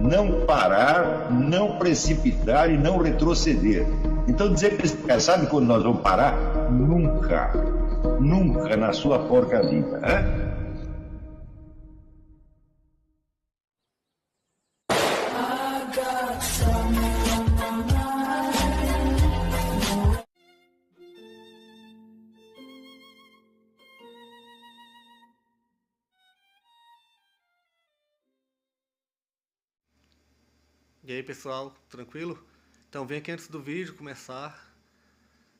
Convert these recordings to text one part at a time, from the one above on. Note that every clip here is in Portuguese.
não parar, não precipitar e não retroceder. Então dizer para esse cara, sabe quando nós vamos parar? Nunca. Nunca na sua porca vida. Né? E aí pessoal, tranquilo? Então vem aqui antes do vídeo começar,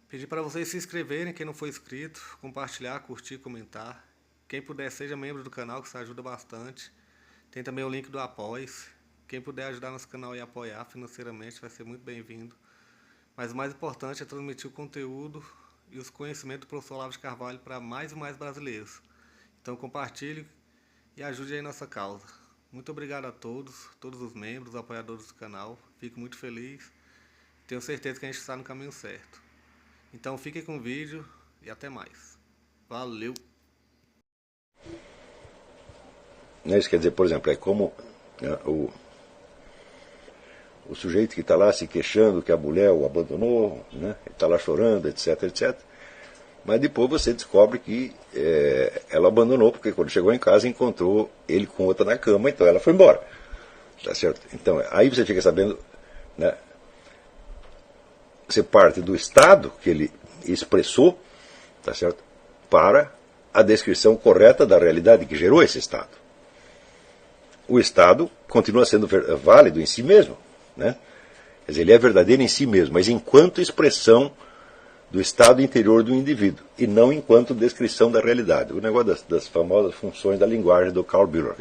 pedir para vocês se inscreverem, quem não for inscrito, compartilhar, curtir, comentar. Quem puder seja membro do canal, que isso ajuda bastante. Tem também o link do Apoia-se. Quem puder ajudar nosso canal e apoiar financeiramente vai ser muito bem-vindo. Mas o mais importante é transmitir o conteúdo e os conhecimentos do professor Olavo de Carvalho para mais e mais brasileiros. Então compartilhe e ajude aí nossa causa. Muito obrigado a todos os membros, apoiadores do canal. Fico muito feliz. Tenho certeza que a gente está no caminho certo. Então fiquem com o vídeo e até mais. Valeu! Isso quer dizer, por exemplo, é como o sujeito que está lá se queixando que a mulher o abandonou, né? Está lá chorando, etc, etc. Mas depois você descobre que ela abandonou, porque quando chegou em casa encontrou ele com outra na cama, então ela foi embora. Tá certo? Então, aí você fica sabendo, né? Você parte do estado que ele expressou, tá certo? Para a descrição correta da realidade que gerou esse estado. O estado continua sendo válido em si mesmo, né? Quer dizer, ele é verdadeiro em si mesmo, mas enquanto expressão do estado interior do indivíduo, e não enquanto descrição da realidade. O negócio das famosas funções da linguagem do Karl Bühler,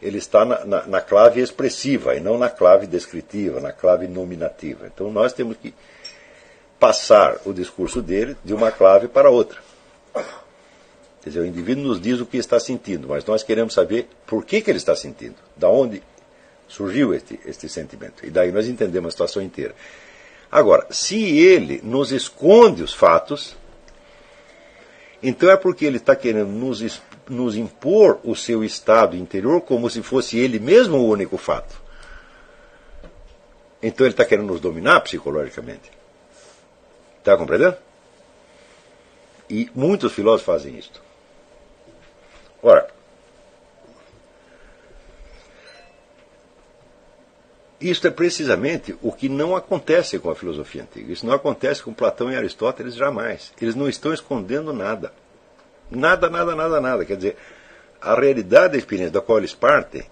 ele está na clave expressiva, e não na clave descritiva, na clave nominativa. Então nós temos que passar o discurso dele de uma clave para outra. Quer dizer, o indivíduo nos diz o que está sentindo, mas nós queremos saber por que ele está sentindo, da onde surgiu este sentimento. E daí nós entendemos a situação inteira. Agora, se ele nos esconde os fatos, então é porque ele está querendo nos impor o seu estado interior como se fosse ele mesmo o único fato. Então ele está querendo nos dominar psicologicamente. Está compreendendo? E muitos filósofos fazem isso. Ora, isto é precisamente o que não acontece com a filosofia antiga. Isso não acontece com Platão e Aristóteles jamais. Eles não estão escondendo nada. Nada, nada, nada, nada. Quer dizer, a realidade da experiência da qual eles partem,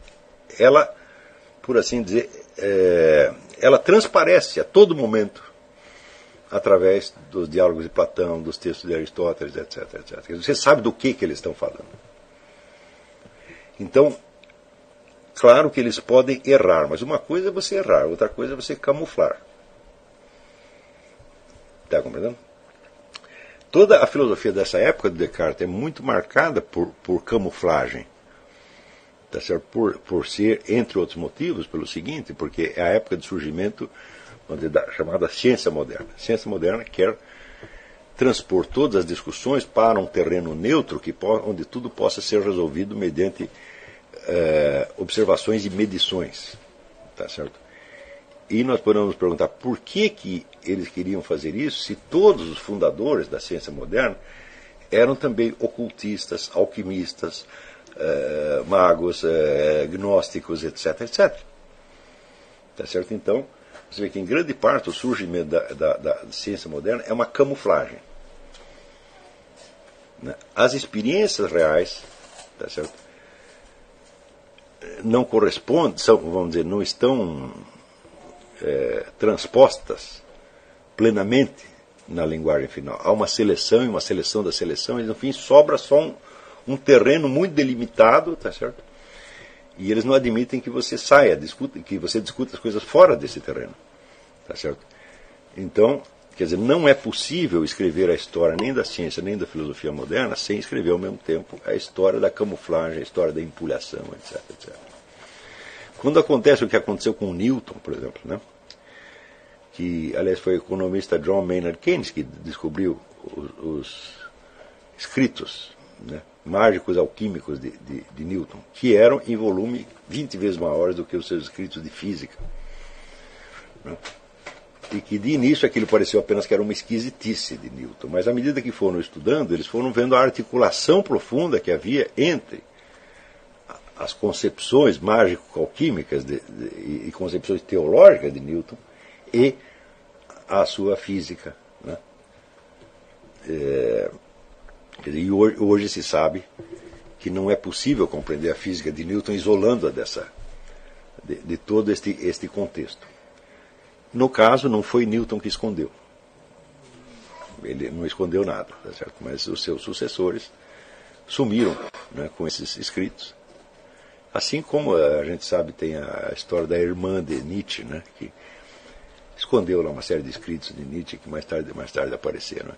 ela, por assim dizer, ela transparece a todo momento através dos diálogos de Platão, dos textos de Aristóteles, etc, etc. Quer dizer, você sabe do que eles estão falando. Então, claro que eles podem errar, mas uma coisa é você errar, outra coisa é você camuflar. Está compreendendo? Toda a filosofia dessa época de Descartes é muito marcada por camuflagem. Tá certo? Por ser, entre outros motivos, pelo seguinte, porque é a época de surgimento da chamada ciência moderna. A ciência moderna quer transpor todas as discussões para um terreno neutro onde tudo possa ser resolvido mediante observações e medições, tá certo? E nós podemos perguntar por que eles queriam fazer isso, se todos os fundadores da ciência moderna eram também ocultistas, alquimistas, magos, gnósticos, etc, etc. Tá certo? Então, você vê que em grande parte o surgimento da ciência moderna é uma camuflagem. Né? As experiências reais, tá certo? Não correspondem, vamos dizer, não estão transpostas plenamente na linguagem final. Há uma seleção e uma seleção da seleção, e no fim sobra só um terreno muito delimitado, tá certo? E eles não admitem que você saia, que você discuta as coisas fora desse terreno, tá certo? Então, quer dizer, não é possível escrever a história nem da ciência nem da filosofia moderna sem escrever ao mesmo tempo a história da camuflagem, a história da empulhação, etc, etc. Quando acontece o que aconteceu com Newton, por exemplo, né? Que, aliás, foi o economista John Maynard Keynes que descobriu os escritos né, mágicos alquímicos de Newton, que eram em volume 20 vezes maiores do que os seus escritos de física. Né? E que de início aquilo pareceu apenas que era uma esquisitice de Newton, mas à medida que foram estudando, eles foram vendo a articulação profunda que havia entre as concepções mágico-alquímicas e concepções teológicas de Newton e a sua física. Né? E hoje se sabe que não é possível compreender a física de Newton isolando-a de todo este contexto. No caso, não foi Newton que escondeu. Ele não escondeu nada, tá certo? Mas os seus sucessores sumiram, né, com esses escritos. Assim como a gente sabe, tem a história da irmã de Nietzsche, né, que escondeu lá uma série de escritos de Nietzsche que mais tarde apareceram. Né?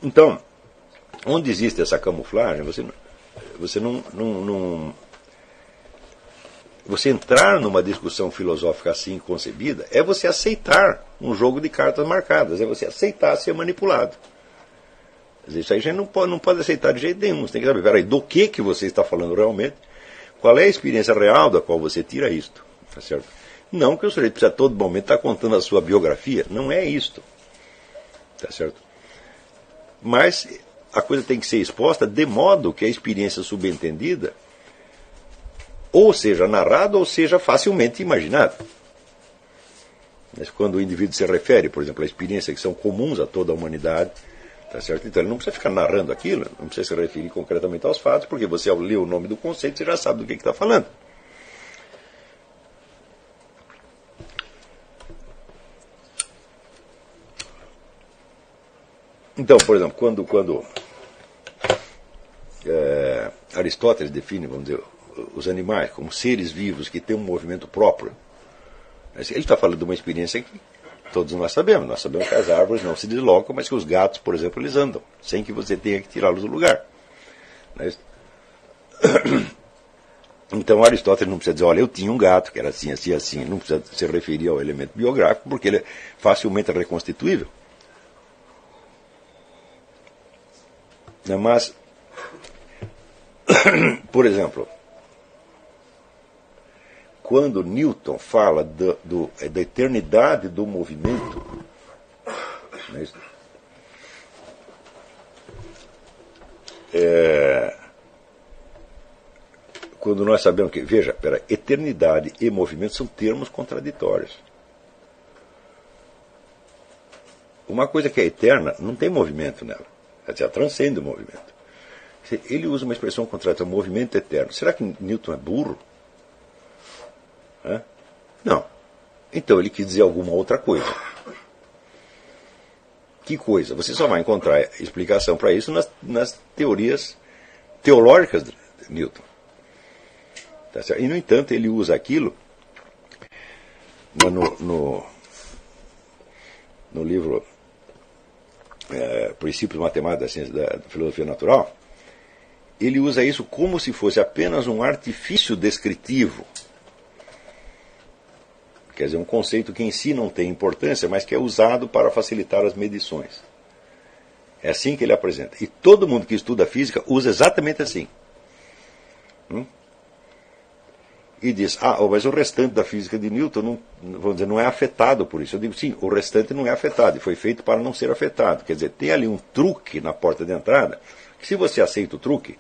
Então, onde existe essa camuflagem, você entrar numa discussão filosófica assim concebida é você aceitar um jogo de cartas marcadas, é você aceitar ser manipulado. Isso aí a gente não pode aceitar de jeito nenhum. Você tem que saber, peraí, do que você está falando realmente, qual é a experiência real da qual você tira isto. Tá certo? Não que o sujeito precisa a todo momento estar contando a sua biografia, não é isto. Tá certo? Mas a coisa tem que ser exposta de modo que a experiência subentendida ou seja narrada ou seja facilmente imaginada. Mas quando o indivíduo se refere, por exemplo, a experiências que são comuns a toda a humanidade, tá certo? Então ele não precisa ficar narrando aquilo, não precisa se referir concretamente aos fatos, porque você, ao ler o nome do conceito, você já sabe do que está falando. Então, por exemplo, quando Aristóteles define, vamos dizer, os animais como seres vivos que têm um movimento próprio, ele está falando de uma experiência que todos nós sabemos. Nós sabemos que as árvores não se deslocam, mas que os gatos, por exemplo, eles andam, sem que você tenha que tirá-los do lugar. Então Aristóteles não precisa dizer, olha, eu tinha um gato que era assim, assim, assim. Não precisa se referir ao elemento biográfico, porque ele é facilmente reconstituível. Mas, por exemplo, quando Newton fala da eternidade do movimento, quando nós sabemos que, veja, eternidade e movimento são termos contraditórios. Uma coisa que é eterna não tem movimento nela, ela transcende o movimento. Ele usa uma expressão contraditória, movimento eterno. Será que Newton é burro? Não. Então ele quis dizer alguma outra coisa. Que coisa? Você só vai encontrar explicação para isso nas teorias teológicas de Newton. Tá certo? E, no entanto, ele usa aquilo no livro Princípios Matemáticos da Ciência da Filosofia Natural. Ele usa isso como se fosse apenas um artifício descritivo. Quer dizer, um conceito que em si não tem importância, mas que é usado para facilitar as medições. É assim que ele apresenta. E todo mundo que estuda física usa exatamente assim. E diz, mas o restante da física de Newton vamos dizer, não é afetado por isso. Eu digo, sim, o restante não é afetado, e foi feito para não ser afetado. Quer dizer, tem ali um truque na porta de entrada, que se você aceita o truque,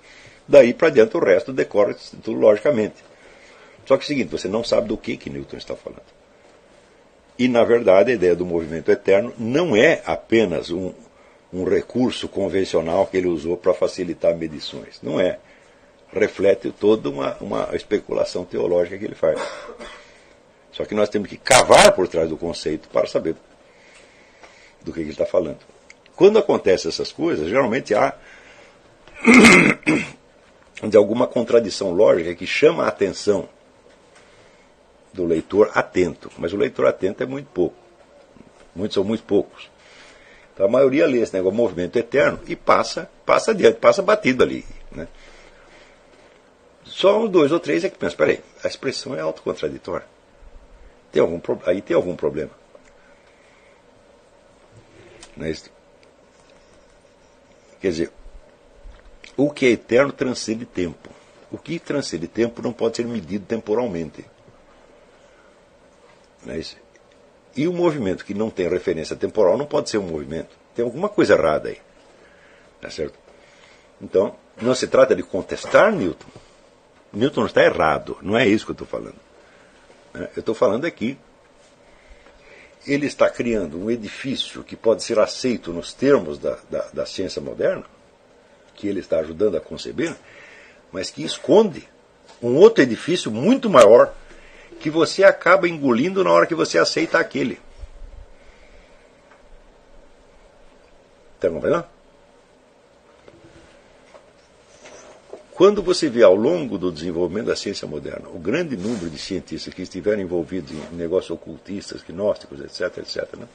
daí para diante o resto decorre tudo logicamente. Só que é o seguinte, você não sabe do que Newton está falando. E, na verdade, a ideia do movimento eterno não é apenas um recurso convencional que ele usou para facilitar medições. Não é. Reflete toda uma especulação teológica que ele faz. Só que nós temos que cavar por trás do conceito para saber do que ele está falando. Quando acontecem essas coisas, geralmente há de alguma contradição lógica que chama a atenção do leitor atento. Mas o leitor atento é muito pouco. São muito poucos. Então a maioria lê esse negócio, movimento eterno, e passa adiante, passa batido ali. Né? Só uns 2 ou 3 é que pensam, peraí, a expressão é autocontraditória. Aí tem algum problema. Não é isso? Quer dizer, o que é eterno transcende tempo. O que transcende tempo não pode ser medido temporalmente. Não é isso? E o movimento que não tem referência temporal não pode ser um movimento. Tem alguma coisa errada aí. Tá certo? Então, não se trata de contestar Newton. Newton está errado. Não é isso que eu estou falando. Eu estou falando aqui. Ele está criando um edifício que pode ser aceito nos termos da ciência moderna, que ele está ajudando a conceber, mas que esconde um outro edifício muito maior que você acaba engolindo na hora que você aceita aquele. Está compreendendo? Quando você vê ao longo do desenvolvimento da ciência moderna o grande número de cientistas que estiveram envolvidos em negócios ocultistas, gnósticos, etc., né?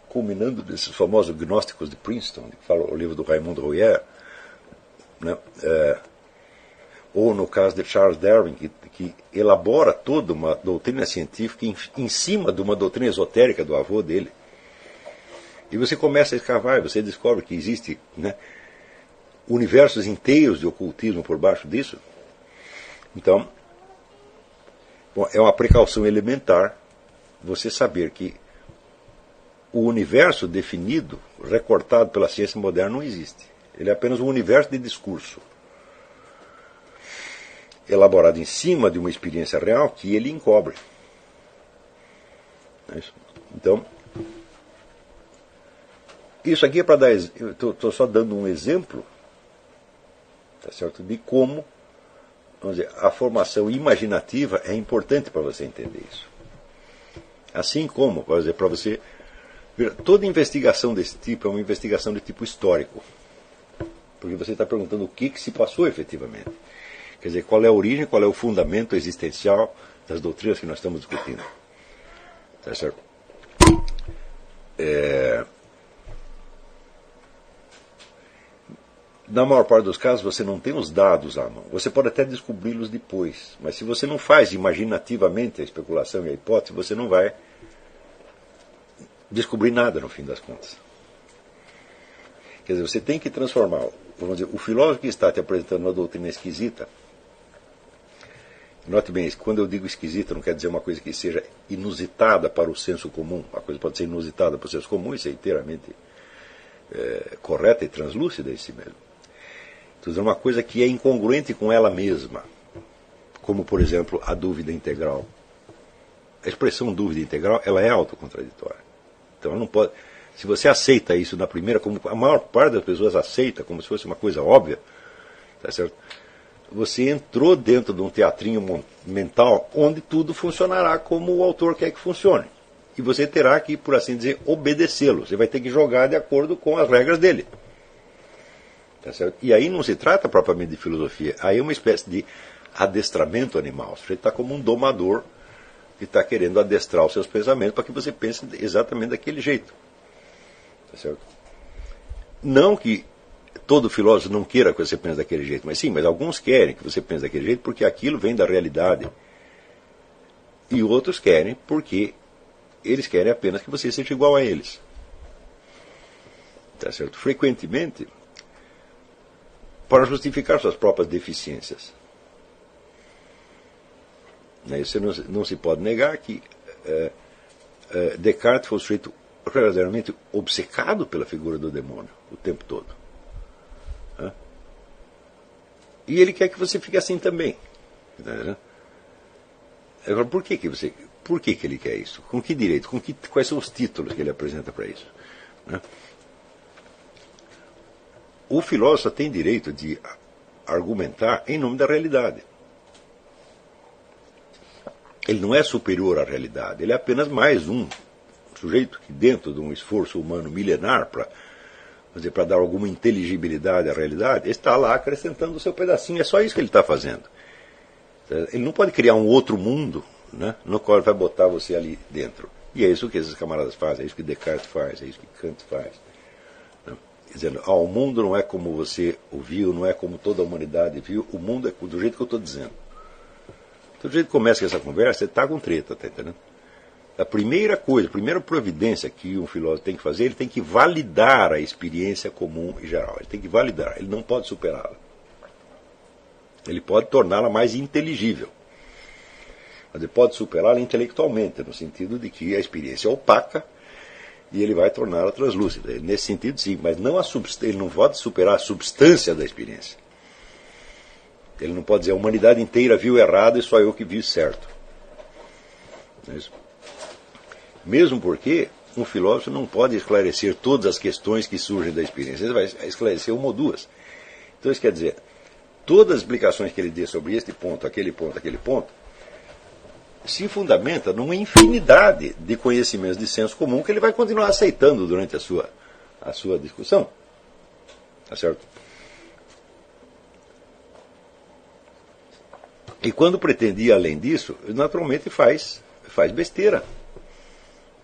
Culminando desses famosos gnósticos de Princeton, que fala o livro do Raimundo Royer, né? Ou no caso de Charles Darwin, que elabora toda uma doutrina científica em cima de uma doutrina esotérica do avô dele. E você começa a escavar, e você descobre que existe, né, universos inteiros de ocultismo por baixo disso. Então, bom, é uma precaução elementar você saber que o universo definido, recortado pela ciência moderna, não existe. Ele é apenas um universo de discurso, elaborado em cima de uma experiência real que ele encobre. É isso? Então, isso aqui é para dar... Eu estou só dando um exemplo, tá certo, de como, vamos dizer, a formação imaginativa é importante para você entender isso. Assim como, por exemplo, para você ver, toda investigação desse tipo é uma investigação de tipo histórico. Porque você está perguntando o que se passou efetivamente. Quer dizer, qual é a origem, qual é o fundamento existencial das doutrinas que nós estamos discutindo. Tá certo? Na maior parte dos casos, você não tem os dados à mão. Você pode até descobri-los depois. Mas se você não faz imaginativamente a especulação e a hipótese, você não vai descobrir nada no fim das contas. Quer dizer, você tem que transformar, vamos dizer, o filósofo que está te apresentando uma doutrina esquisita. Note bem, quando eu digo esquisita, não quer dizer uma coisa que seja inusitada para o senso comum. A coisa pode ser inusitada para o senso comum, isso é inteiramente correta e translúcida em si mesmo. Estou dizendo uma coisa que é incongruente com ela mesma, como, por exemplo, a dúvida integral. A expressão dúvida integral, ela é autocontraditória. Então, ela não pode... Se você aceita isso na primeira, como a maior parte das pessoas aceita, como se fosse uma coisa óbvia, tá certo? Você entrou dentro de um teatrinho mental onde tudo funcionará como o autor quer que funcione. E você terá que, por assim dizer, obedecê-lo. Você vai ter que jogar de acordo com as regras dele. Tá certo? E aí não se trata propriamente de filosofia. Aí é uma espécie de adestramento animal. Você está como um domador que está querendo adestrar os seus pensamentos para que você pense exatamente daquele jeito. Tá certo? Não que todo filósofo não queira que você pense daquele jeito, mas sim, mas alguns querem que você pense daquele jeito porque aquilo vem da realidade. E outros querem porque eles querem apenas que você seja igual a eles. Tá certo? Frequentemente, para justificar suas próprias deficiências. Você não se pode negar que Descartes foi um sujeito verdadeiramente obcecado pela figura do demônio o tempo todo. E ele quer que você fique assim também. Agora, por que ele quer isso? Com que direito? Quais são os títulos que ele apresenta para isso? O filósofo tem direito de argumentar em nome da realidade. Ele não é superior à realidade, ele é apenas mais um sujeito que, dentro de um esforço humano milenar para dar alguma inteligibilidade à realidade, está lá acrescentando o seu pedacinho. É só isso que ele está fazendo. Ele não pode criar um outro mundo, né, no qual ele vai botar você ali dentro. E é isso que esses camaradas fazem, é isso que Descartes faz, é isso que Kant faz. Dizendo, o mundo não é como você o viu, não é como toda a humanidade viu, o mundo é do jeito que eu estou dizendo. Então, do jeito que começa essa conversa, você está com treta, tá entendendo? a primeira coisa, a primeira providência que um filósofo tem que fazer, ele tem que validar a experiência comum e geral. Ele tem que validar, ele não pode superá-la. Ele pode torná-la mais inteligível. Mas ele pode superá-la intelectualmente, no sentido de que a experiência é opaca e ele vai torná-la translúcida. Nesse sentido, sim, mas não ele não pode superar a substância da experiência. Ele não pode dizer a humanidade inteira viu errado e só eu que vi certo. Não é isso? Mesmo porque um filósofo não pode esclarecer todas as questões que surgem da experiência. Ele vai esclarecer uma ou duas. Então isso quer dizer, todas as explicações que ele dê sobre este ponto, aquele ponto, se fundamenta numa infinidade de conhecimentos de senso comum que ele vai continuar aceitando durante a sua discussão. Tá certo? E quando pretende ir além disso, naturalmente faz besteira.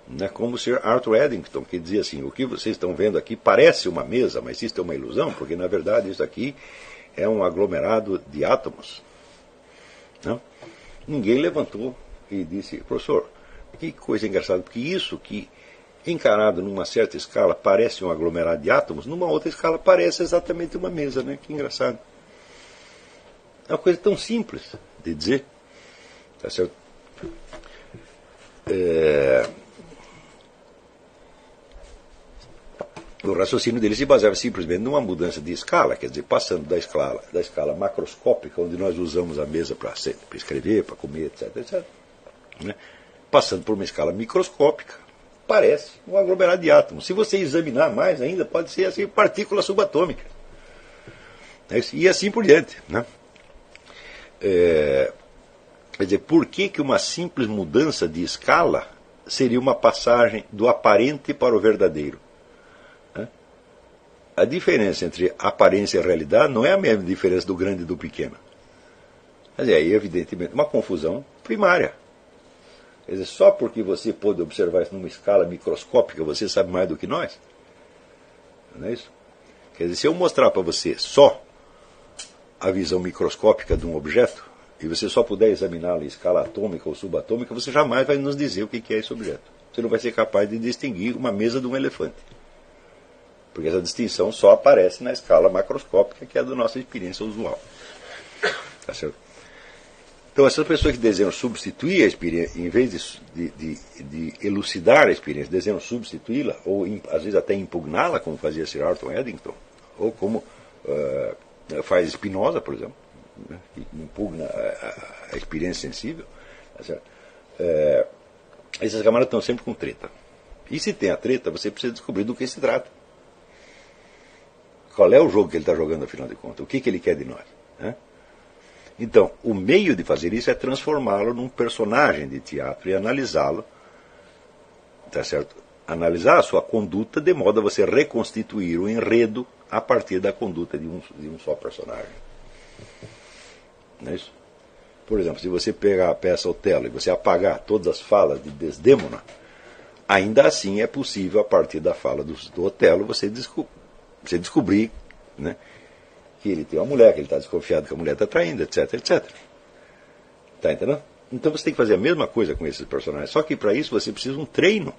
Não é como o Sir Arthur Eddington, que dizia assim, o que vocês estão vendo aqui parece uma mesa, mas isso é uma ilusão, porque na verdade isso aqui é um aglomerado de átomos. Não? Ninguém levantou e disse, professor, que coisa engraçada, porque isso que encarado numa certa escala parece um aglomerado de átomos, numa outra escala parece exatamente uma mesa, né? Que engraçado. É uma coisa tão simples de dizer. Tá certo? O raciocínio dele se baseava simplesmente numa mudança de escala, quer dizer, passando da escala macroscópica, onde nós usamos a mesa para escrever, para comer, etc. Né? Passando por uma escala microscópica, parece um aglomerado de átomos. Se você examinar mais ainda, pode ser assim, partícula subatômica. E assim por diante. Né? Quer dizer, por que uma simples mudança de escala seria uma passagem do aparente para o verdadeiro? A diferença entre aparência e realidade não é a mesma diferença do grande e do pequeno. Mas é, evidentemente, uma confusão primária. Quer dizer, só porque você pôde observar isso numa escala microscópica, você sabe mais do que nós? Não é isso? Quer dizer, se eu mostrar para você só a visão microscópica de um objeto, e você só puder examiná-lo em escala atômica ou subatômica, você jamais vai nos dizer o que é esse objeto. Você não vai ser capaz de distinguir uma mesa de um elefante. Porque essa distinção só aparece na escala macroscópica, que é da nossa experiência usual. Tá certo? Então, essas pessoas que desejam substituir a experiência, em vez de elucidar a experiência, desejam substituí-la, ou às vezes até impugná-la, como fazia Sir Arthur Eddington, ou como faz Spinoza, por exemplo, né, que impugna a experiência sensível. Tá certo? Esses camaradas estão sempre com treta. E se tem a treta, você precisa descobrir do que se trata. Qual é o jogo que ele está jogando, afinal de contas? O que ele quer de nós? Né? Então, o meio de fazer isso é transformá-lo num personagem de teatro e analisá-lo, tá certo? Analisar a sua conduta de modo a você reconstituir o enredo a partir da conduta de um só personagem. Não é isso? Por exemplo, se você pegar a peça Otelo e você apagar todas as falas de Desdémona, ainda assim é possível, a partir da fala do Otelo, você descobrir, né, que ele tem uma mulher, que ele está desconfiado que a mulher está traindo, etc, etc. Está entendendo? Então você tem que fazer a mesma coisa com esses personagens. Só que para isso você precisa de um treino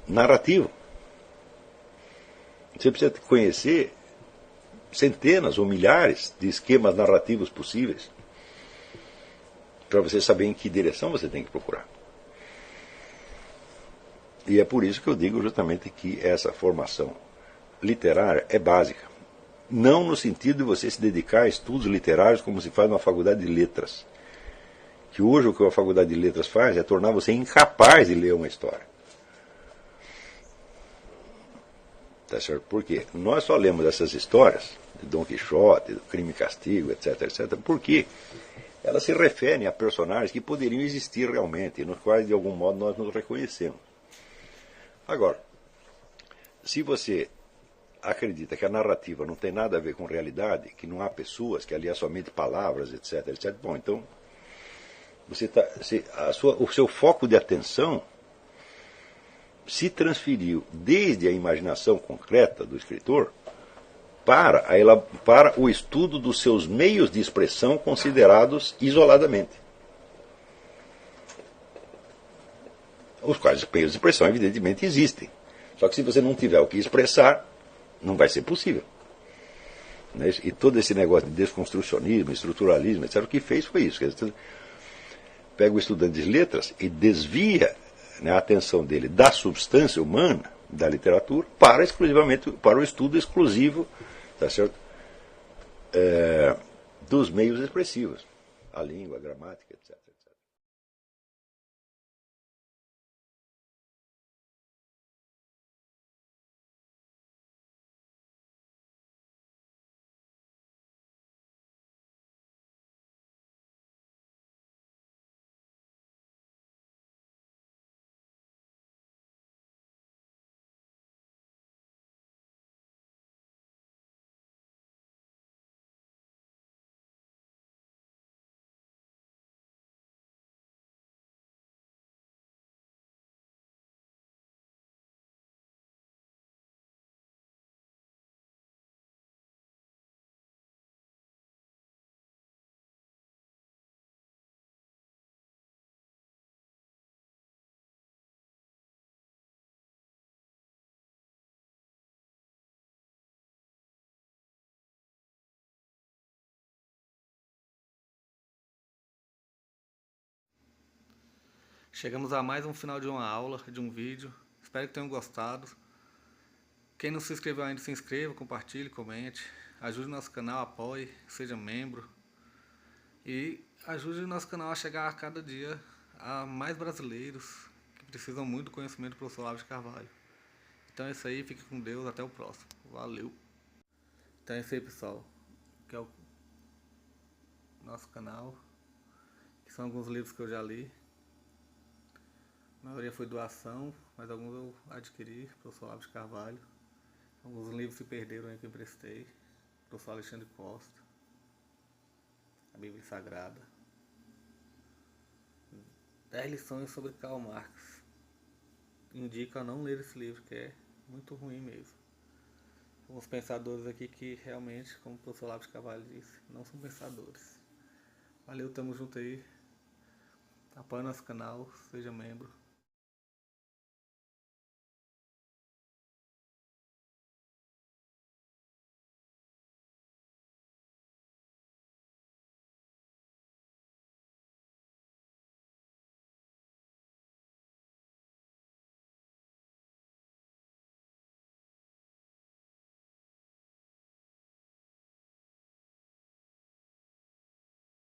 narrativo. Você precisa conhecer centenas ou milhares de esquemas narrativos possíveis para você saber em que direção você tem que procurar. E é por isso que eu digo justamente que essa formação literária é básica. Não no sentido de você se dedicar a estudos literários como se faz numa faculdade de letras. Que hoje o que a faculdade de letras faz é tornar você incapaz de ler uma história. Tá certo? Porque nós só lemos essas histórias de Dom Quixote, do Crime e Castigo, etc, etc, porque elas se referem a personagens que poderiam existir realmente, e nos quais de algum modo nós nos reconhecemos. Agora, se você acredita que a narrativa não tem nada a ver com realidade, que não há pessoas, que ali há somente palavras, etc, etc, bom, então o seu foco de atenção se transferiu desde a imaginação concreta do escritor para o estudo dos seus meios de expressão considerados isoladamente. os quais os meios de expressão evidentemente existem. Só que se você não tiver o que expressar, não vai ser possível. E todo esse negócio de desconstrucionismo, estruturalismo, etc., o que fez foi isso. Pega o estudante de letras e desvia, né, a atenção dele da substância humana, da literatura, exclusivamente para o estudo exclusivo, tá certo? Dos meios expressivos, a língua, a gramática, etc. Chegamos a mais um final de uma aula, de um vídeo. Espero que tenham gostado. Quem não se inscreveu ainda, se inscreva, compartilhe, comente. Ajude o nosso canal, apoie, seja membro. E ajude o nosso canal a chegar a cada dia a mais brasileiros que precisam muito do conhecimento do professor Olavo de Carvalho. Então é isso aí, fique com Deus, até o próximo. Valeu! Então é isso aí, pessoal. Que é o nosso canal. Que são alguns livros que eu já li. A maioria foi doação, mas alguns eu adquiri, professor Olavo de Carvalho. Alguns livros se perderam aí que eu emprestei, professor Alexandre Costa, a Bíblia Sagrada. 10 lições sobre Karl Marx. Indico a não ler esse livro, que é muito ruim mesmo. Alguns pensadores aqui que realmente, como o professor Olavo de Carvalho disse, não são pensadores. Valeu, tamo junto aí. Apoie nosso canal, seja membro.